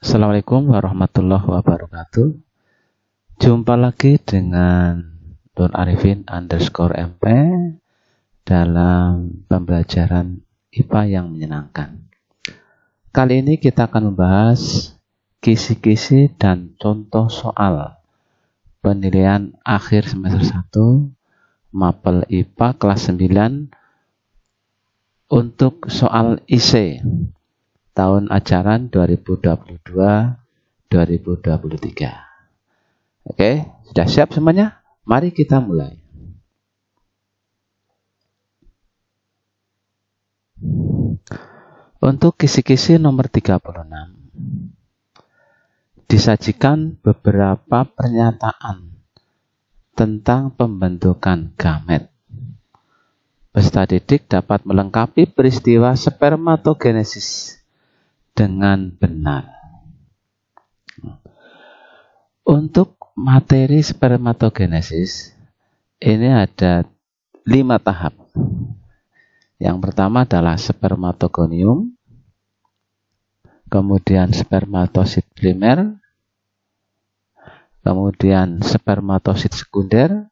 Assalamualaikum warahmatullahi wabarakatuh. Jumpa lagi dengan Don Arifin _MP dalam pembelajaran IPA yang menyenangkan. Kali ini kita akan membahas kisi-kisi dan contoh soal penilaian akhir semester 1 Mapel IPA kelas 9 untuk soal IC tahun ajaran 2022-2023. Oke, sudah siap semuanya? Mari kita mulai. Untuk kisi-kisi nomor 36, disajikan beberapa pernyataan tentang pembentukan gamet. Peserta didik dapat melengkapi peristiwa spermatogenesis dengan benar. Untuk materi spermatogenesis ini ada 5 tahap. Yang pertama adalah spermatogonium, kemudian spermatosit primer, kemudian spermatosit sekunder,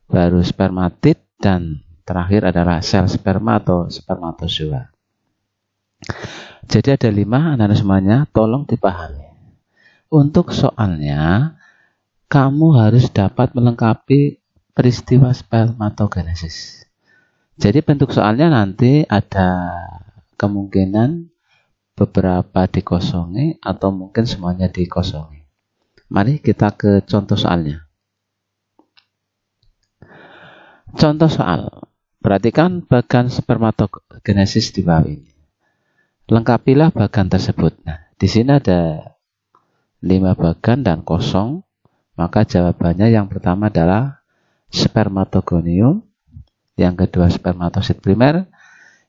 baru spermatid, dan terakhir adalah sel sperma atau spermatozoa. Jadi ada 5, anak-anak semuanya, tolong dipahami. Untuk soalnya, kamu harus dapat melengkapi peristiwa spermatogenesis. Jadi bentuk soalnya nanti ada kemungkinan beberapa dikosongi atau mungkin semuanya dikosongi. Mari kita ke contoh soalnya. Contoh soal. Perhatikan bagan spermatogenesis di bawah ini. Lengkapilah bagan tersebut. Nah, di sini ada 5 bagan dan kosong. Maka jawabannya yang pertama adalah spermatogonium, yang kedua spermatosit primer,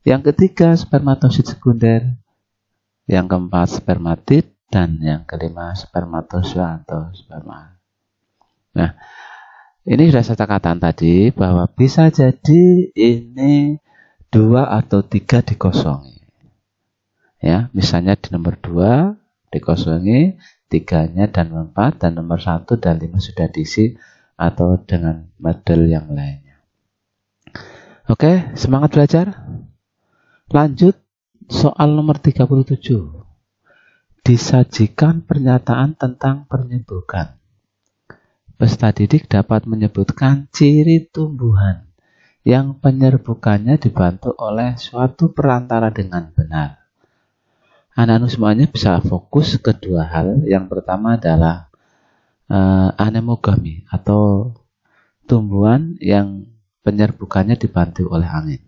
yang ketiga spermatosit sekunder, yang keempat spermatid, dan yang kelima spermatozoa atau sperma. Nah, ini sudah saya katakan tadi bahwa bisa jadi ini 2 atau 3 dikosongi. Ya, misalnya di nomor 2 dikosongi, 3-nya dan 4, dan nomor 1 dan 5 sudah diisi atau dengan model yang lainnya. Oke, semangat belajar. Lanjut soal nomor 37. Disajikan pernyataan tentang penyembuhan. Peserta didik dapat menyebutkan ciri tumbuhan yang penyerbukannya dibantu oleh suatu perantara dengan benar. Anak-anak semuanya bisa fokus ke 2 hal. Yang pertama adalah anemogami atau tumbuhan yang penyerbukannya dibantu oleh angin.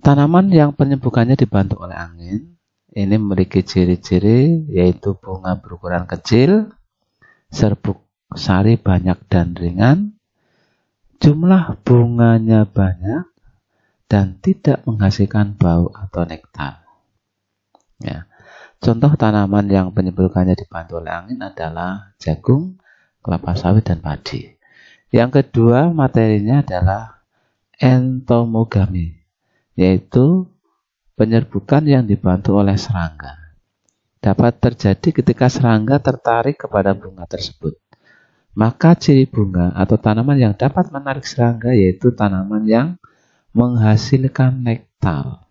Tanaman yang penyerbukannya dibantu oleh angin ini memiliki ciri-ciri yaitu bunga berukuran kecil, serbuk sari banyak dan ringan, jumlah bunganya banyak, dan tidak menghasilkan bau atau nektar. Ya. Contoh tanaman yang penyerbukannya dibantu oleh angin adalah jagung, kelapa sawit, dan padi. Yang kedua materinya adalah entomogami, yaitu penyerbukan yang dibantu oleh serangga. Dapat terjadi ketika serangga tertarik kepada bunga tersebut. Maka ciri bunga atau tanaman yang dapat menarik serangga yaitu tanaman yang menghasilkan nektar.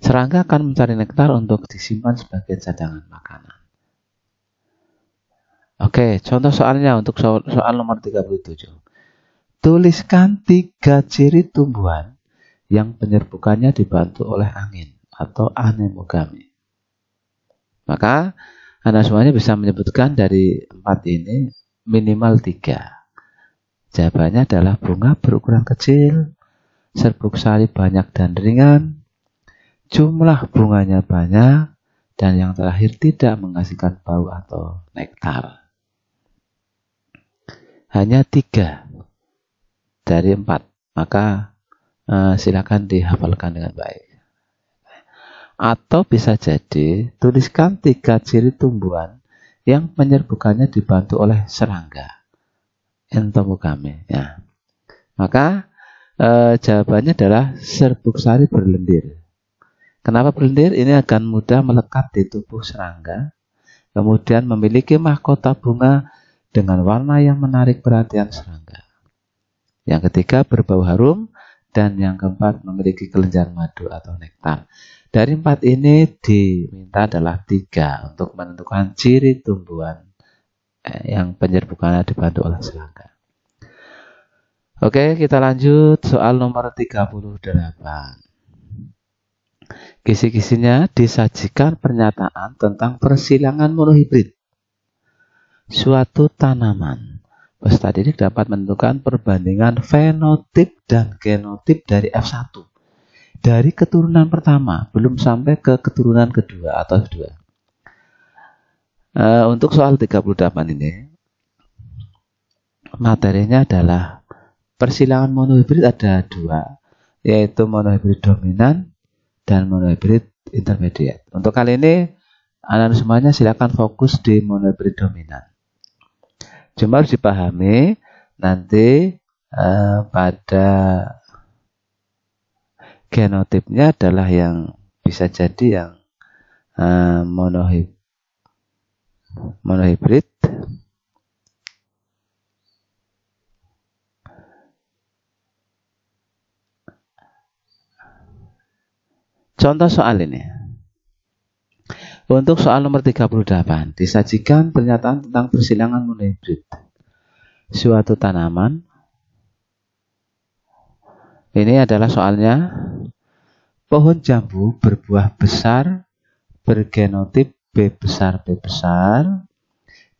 Serangga akan mencari nektar untuk disimpan sebagai cadangan makanan. Oke, contoh soalnya untuk soal nomor 37. Tuliskan 3 ciri tumbuhan yang penyerbukannya dibantu oleh angin atau anemogami. Maka Anda semuanya bisa menyebutkan dari 4 ini minimal 3. Jawabannya adalah bunga berukuran kecil, serbuk sari banyak dan ringan, jumlah bunganya banyak, dan yang terakhir tidak menghasilkan bau atau nektar. Hanya 3 dari 4. Maka silakan dihafalkan dengan baik. Atau bisa jadi tuliskan 3 ciri tumbuhan yang penyerbukannya dibantu oleh serangga, entomogami. Ya. Maka jawabannya adalah serbuk sari berlendir. Kenapa berlendir? Ini akan mudah melekat di tubuh serangga, kemudian memiliki mahkota bunga dengan warna yang menarik perhatian serangga. Yang ketiga, berbau harum. Dan yang keempat, memiliki kelenjar madu atau nektar. Dari 4 ini diminta adalah 3 untuk menentukan ciri tumbuhan yang penyerbukannya dibantu oleh serangga. Oke, kita lanjut soal nomor 38. Kisi-kisinya disajikan pernyataan tentang persilangan monohibrid suatu tanaman. Peserta didik dapat menentukan perbandingan fenotip dan genotip dari F1. Dari keturunan pertama, belum sampai ke keturunan kedua atau F2. Untuk soal 38 ini, materinya adalah persilangan monohibrid ada 2, yaitu monohibrid dominan dan monohibrid intermediate. Untuk kali ini, anak-anak semuanya silakan fokus di monohibrid dominan. Cuma harus dipahami nanti pada genotipnya adalah yang bisa jadi yang monohibrid contoh soal ini. Untuk soal nomor 38, disajikan pernyataan tentang persilangan monohibrid suatu tanaman. Ini adalah soalnya, pohon jambu berbuah besar, bergenotip B besar,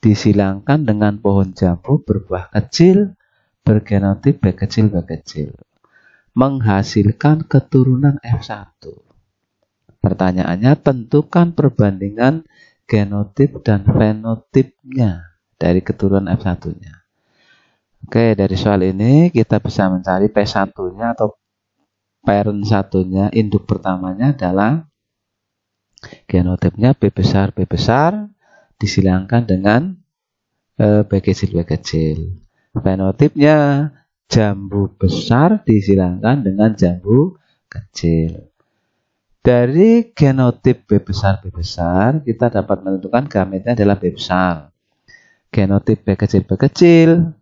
disilangkan dengan pohon jambu berbuah kecil, bergenotip B kecil, menghasilkan keturunan F1. Pertanyaannya, tentukan perbandingan genotip dan fenotipnya dari keturunan F1-nya. Oke, dari soal ini kita bisa mencari P1-nya atau parent satunya, induk pertamanya adalah genotipnya B besar, disilangkan dengan B kecil. Fenotipnya jambu besar disilangkan dengan jambu kecil. Dari genotip B besar, kita dapat menentukan gametnya adalah B besar. Genotip B kecil,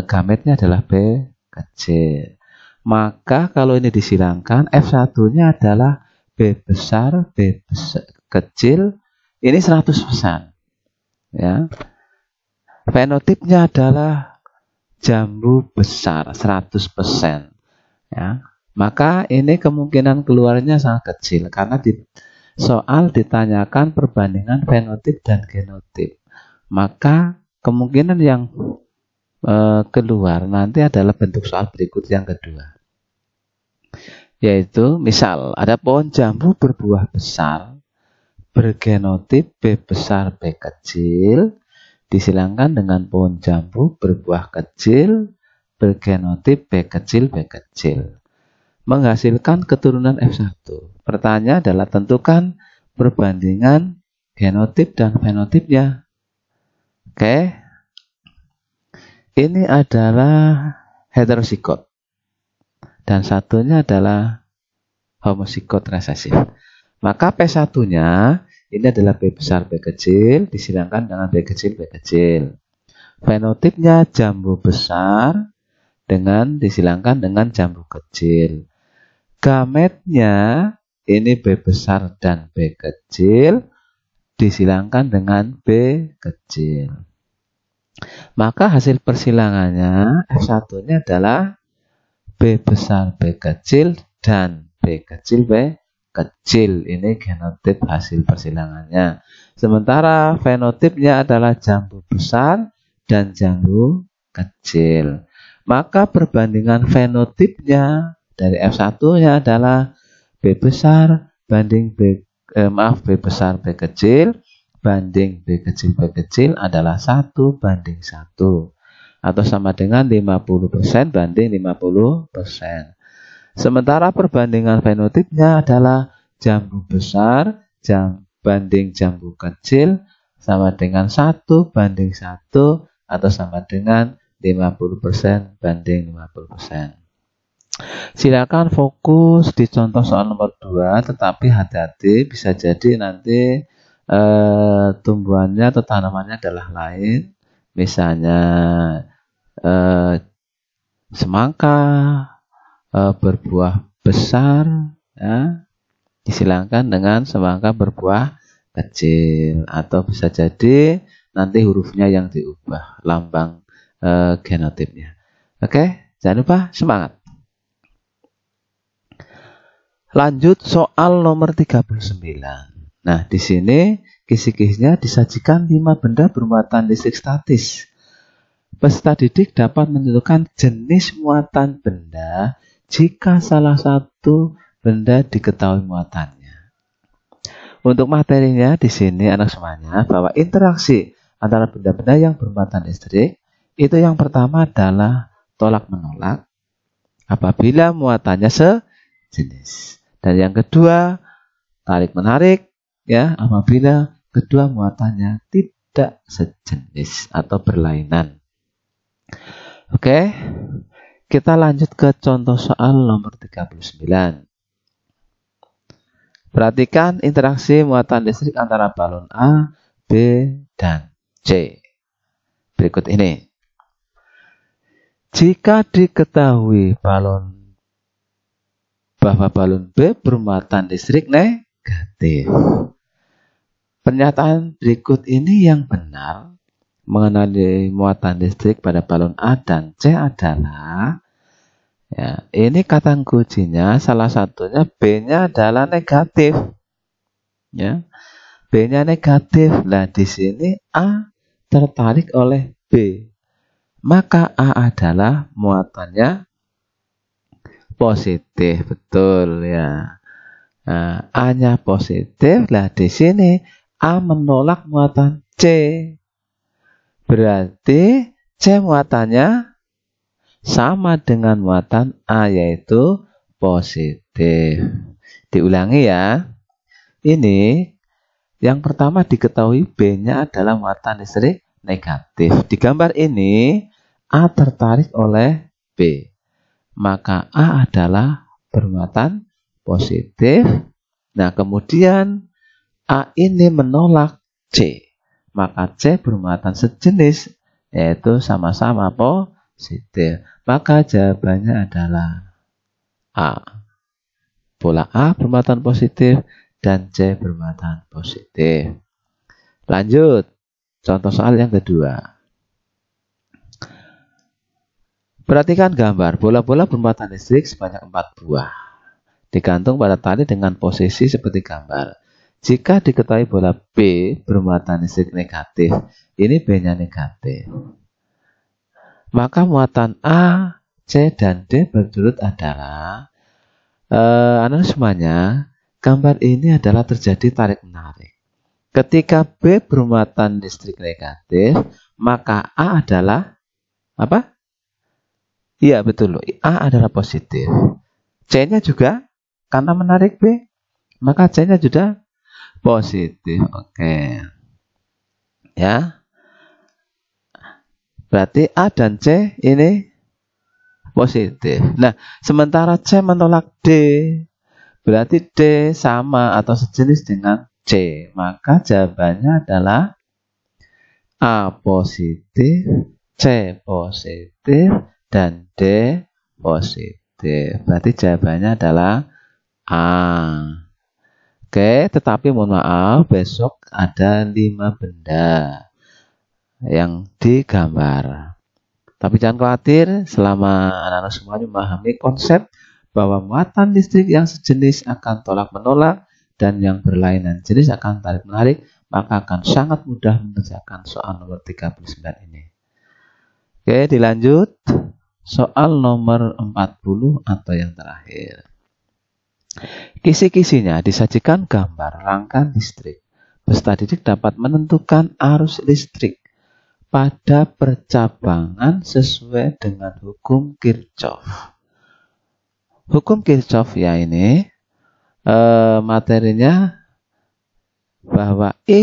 gametnya adalah B kecil. Maka kalau ini disilangkan, F1-nya adalah B besar, kecil, ini 100%. Ya. Fenotipnya adalah jambu besar, 100%. Ya. Maka ini kemungkinan keluarnya sangat kecil karena di soal ditanyakan perbandingan fenotip dan genotip. Maka kemungkinan yang keluar nanti adalah bentuk soal berikut yang kedua. Yaitu misal ada pohon jambu berbuah besar, bergenotip B besar, B kecil, disilangkan dengan pohon jambu berbuah kecil, bergenotip B kecil, menghasilkan keturunan F1. Pertanyaan adalah tentukan perbandingan genotip dan fenotipnya. Oke. Ini adalah heterozigot. Dan satunya adalah homozigot resesif. Maka P1-nya ini adalah B besar, B kecil, disilangkan dengan B kecil. Fenotipnya jambu besar dengan disilangkan dengan jambu kecil. Gametnya ini B besar dan B kecil disilangkan dengan B kecil. Maka hasil persilangannya F1-nya adalah B besar, B kecil dan B kecil, B kecil. Ini genotip hasil persilangannya. Sementara fenotipnya adalah jambu besar dan jambu kecil. Maka perbandingan fenotipnya dari F1-nya adalah B besar banding B besar B kecil banding B kecil adalah 1 banding 1 atau sama dengan 50% banding 50%. Sementara perbandingan fenotipnya adalah jambu besar banding jambu kecil sama dengan 1 banding 1 atau sama dengan 50% banding 50%. Silakan fokus di contoh soal nomor 2, tetapi hati-hati bisa jadi nanti tumbuhannya atau tanamannya adalah lain. Misalnya semangka berbuah besar, ya, disilangkan dengan semangka berbuah kecil, atau bisa jadi nanti hurufnya yang diubah, lambang genotipnya. Oke, jangan lupa semangat. Lanjut soal nomor 39. Nah, di sini kisi-kisinya disajikan 5 benda bermuatan listrik statis. Peserta didik dapat menentukan jenis muatan benda jika salah satu benda diketahui muatannya. Untuk materinya di sini anak semuanya bahwa interaksi antara benda-benda yang bermuatan listrik itu yang pertama adalah tolak-menolak apabila muatannya sejenis. Dan yang kedua, tarik-menarik ya apabila kedua muatannya tidak sejenis atau berlainan. Oke, kita lanjut ke contoh soal nomor 39. Perhatikan interaksi muatan listrik antara balon A, B, dan C. Berikut ini. Jika diketahui bahwa balon B bermuatan listrik negatif. Pernyataan berikut ini yang benar mengenai muatan listrik pada balon A dan C adalah, ya, ini kata kuncinya salah satunya B-nya adalah negatif. Ya. B-nya negatif. Nah, di sini A tertarik oleh B. Maka A adalah muatannya positif, betul ya. Nah, A-nya positif. Lah di sini A menolak muatan C. Berarti C muatannya sama dengan muatan A, yaitu positif. Diulangi ya. Ini yang pertama diketahui B-nya adalah muatan listrik negatif. Di gambar ini A tertarik oleh B. Maka A adalah bermuatan positif. Nah, kemudian A ini menolak C. Maka C bermuatan sejenis, yaitu sama-sama positif. Maka jawabannya adalah A. Pola A bermuatan positif dan C bermuatan positif. Lanjut, contoh soal yang kedua. Perhatikan gambar, bola-bola bermuatan listrik sebanyak 4 buah. Digantung pada tali dengan posisi seperti gambar. Jika diketahui bola B bermuatan listrik negatif, ini B-nya negatif. Maka muatan A, C, dan D berturut adalah, anak semuanya, gambar ini adalah terjadi tarik-menarik. Ketika B bermuatan listrik negatif, maka A adalah apa? Iya, betul. A adalah positif. C-nya juga, karena menarik B, maka C-nya juga positif. Oke. Ya. Berarti A dan C ini positif. Nah, sementara C menolak D, berarti D sama atau sejenis dengan C. Maka jawabannya adalah A positif, C positif, dan D positif. Berarti jawabannya adalah A. Oke, tetapi mohon maaf, besok ada 5 benda yang digambar. Tapi jangan khawatir, selama anak-anak semuanya memahami konsep bahwa muatan listrik yang sejenis akan tolak-menolak dan yang berlainan jenis akan tarik-menarik, maka akan sangat mudah mengerjakan soal nomor 39 ini. Oke, dilanjut. Soal nomor 40 atau yang terakhir. Kisi-kisinya disajikan gambar rangkaian listrik. Peserta didik dapat menentukan arus listrik pada percabangan sesuai dengan hukum Kirchhoff. Hukum Kirchhoff ya ini materinya bahwa E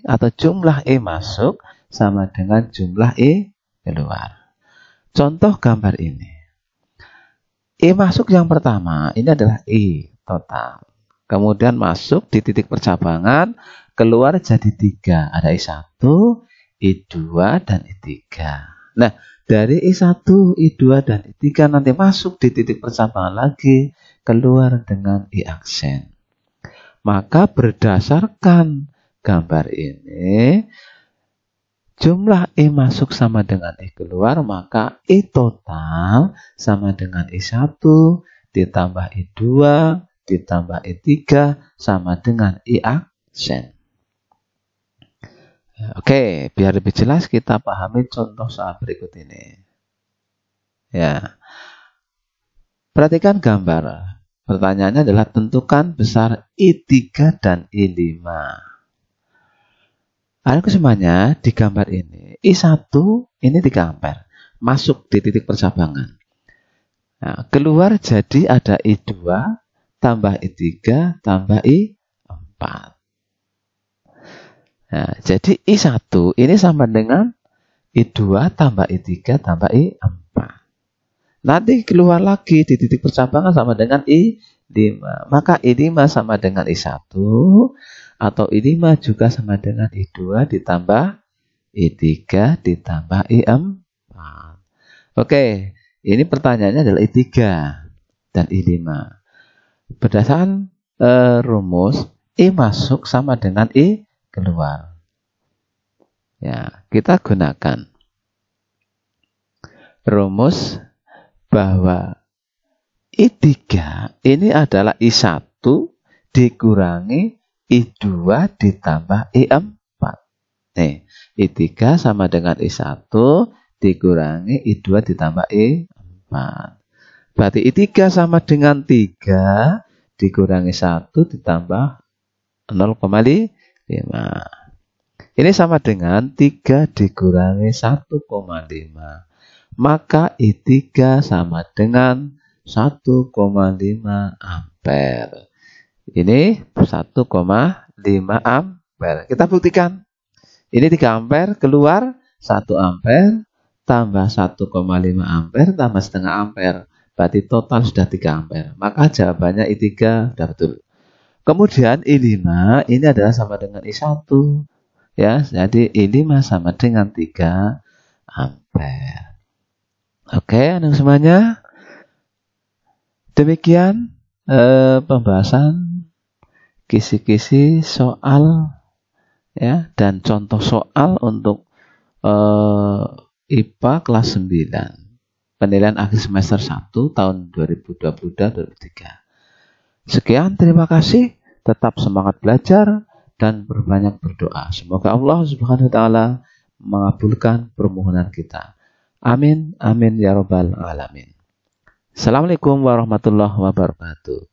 atau jumlah E masuk sama dengan jumlah E keluar. Contoh gambar ini. I masuk yang pertama, ini adalah I total. Kemudian masuk di titik percabangan, keluar jadi 3. Ada I1, I2, dan I3. Nah, dari I1, I2, dan I3 nanti masuk di titik percabangan lagi, keluar dengan I aksen. Maka berdasarkan gambar ini, jumlah I masuk sama dengan I keluar, maka I total sama dengan I1 ditambah I2 ditambah I3 sama dengan I aksen. Oke, biar lebih jelas kita pahami contoh soal berikut ini. Ya. Perhatikan gambar. Pertanyaannya adalah tentukan besar I3 dan I5. Ada kesemuanya di gambar ini. I1 ini 3 ampere. Masuk di titik percabangan. Nah, keluar jadi ada I2 tambah I3 tambah I4. Nah, jadi I1 ini sama dengan I2 tambah I3 tambah I4. Nanti keluar lagi di titik percabangan sama dengan I5. Maka I5 sama dengan I1 atau I5 juga sama dengan I2 ditambah I3 ditambah I4. Oke, ini pertanyaannya adalah I3 dan I5. Berdasarkan rumus, I masuk sama dengan I keluar. Ya, kita gunakan rumus bahwa I3 ini adalah I1 dikurangi I2 ditambah I4. Nih, I3 sama dengan I1 dikurangi I2 ditambah I4. Berarti I3 sama dengan 3 dikurangi 1 ditambah 0,5. Ini sama dengan 3 dikurangi 1,5. Maka I3 sama dengan 1,5 ampere. Ini 1,5 ampere. Kita buktikan. Ini 3 ampere keluar 1 ampere tambah 1,5 ampere tambah setengah ampere. Berarti total sudah 3 ampere. Maka jawabannya I3 sudah betul. Kemudian I5 ini adalah sama dengan I1. Ya, jadi I5 sama dengan 3 ampere. Oke, anak semuanya. Demikian pembahasan kisi-kisi soal ya dan contoh soal untuk IPA kelas 9. Penilaian akhir semester 1 tahun 2022-2023. Sekian, terima kasih. Tetap semangat belajar dan berbanyak berdoa. Semoga Allah Subhanahu wa taala mengabulkan permohonan kita. Amin, amin ya rabbal alamin. Assalamualaikum warahmatullahi wabarakatuh.